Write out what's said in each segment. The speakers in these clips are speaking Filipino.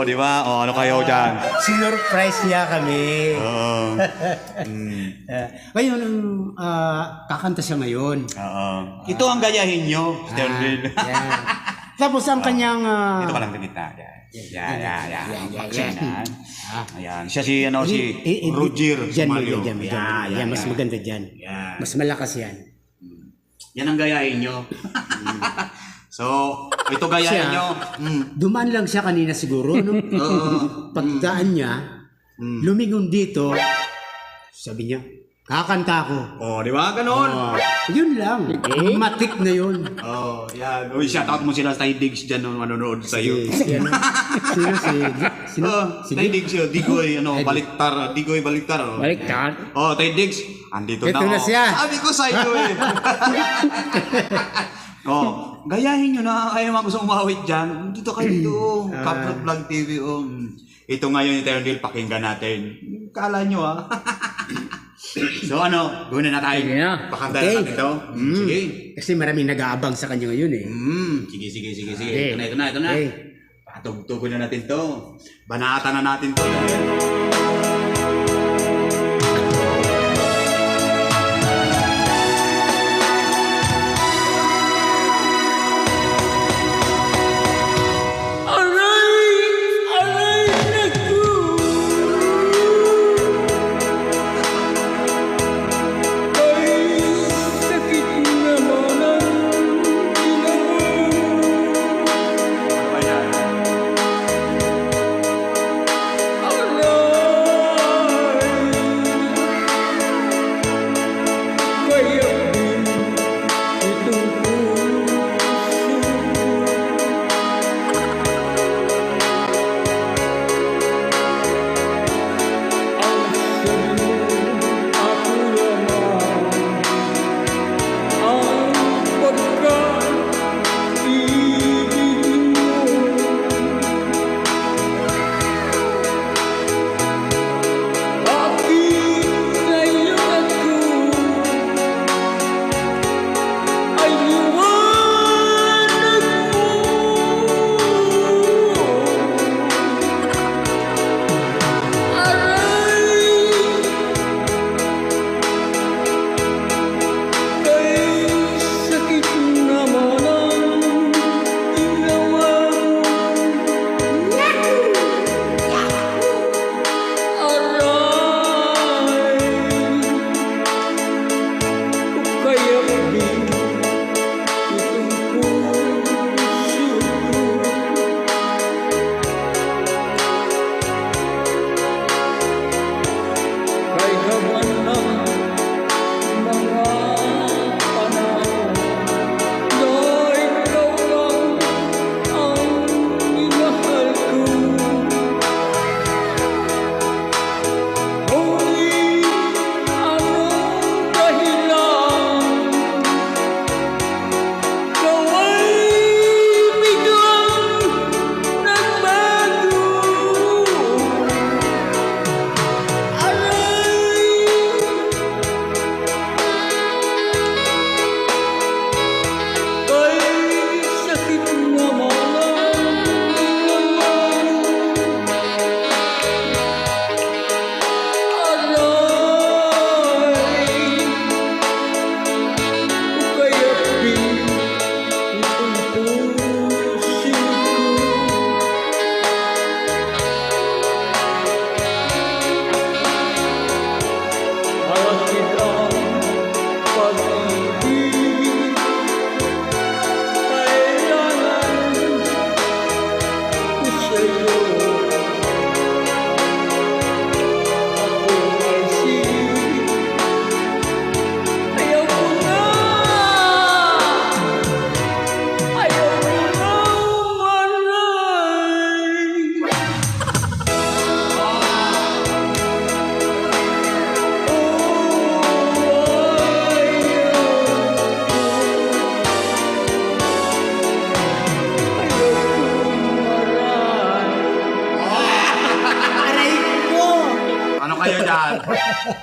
di ba? O, ano kayo dyan? Sinurprise niya kami. Oo. Ngayon, kakanta siya ngayon. Oo. Ito ang gayahin nyo, Sterling. Yan. Tapos ang kanyang... Dito ka lang ganita. Yan. Yan. Ayan. Siya si, Roger Sumalyo. Yan, mas maganda dyan. Yan. Mas malakas yan. Yan ang gayahin nyo. So, ito gayahin nyo. Dumaan lang siya kanina siguro, no? Pagdaan niya, lumingon dito, sabi niya, kakanta ako. Oh, di ba? Ganon. Yun lang. Matik na yun. Oh, yan. Uy, shoutout mo sila sa Digs dyan nung manonood sa'yo. Sino? Tay Digs yun. Digoy Baliktar. Baliktad. Oh, Tay Digs. Andito Ito na siya. Sabi ko sa'yo eh. Oh, gayahin nyo na. Ayaw mga gusto umawit dyan. Dito kayo dito. Kaprot Vlog TV. Ito ngayon, Eternal, pakinggan natin. Kala nyo So gawin na tayo. Sige na. Pakanta na natin ito. Sige. Kasi maraming nag-aabang sa kanya ngayon eh. Sige. Okay. Ito na. Okay. Patugtugon na natin to. Banatan na natin to.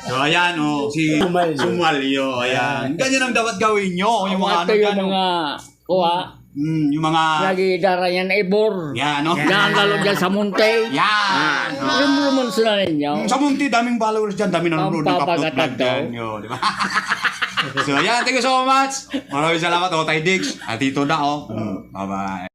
So ayan si Sumalyo, ayan. Ganyan ang dapat gawin nyo. Yung mga yung mga kuha. Yung mga... Lagi dara yan ibor. Yan, no? Yan lalo dyan sa munti. Yan! Rumon sila ninyo. Sa Munti, daming followers dyan, daming nanonood ng Kapnot papagatag Vlog dyan. Yun, di ba? So, yan, thank you so much. Maraming salamat, Otay Diggs. At ito na, oh. Bye-bye.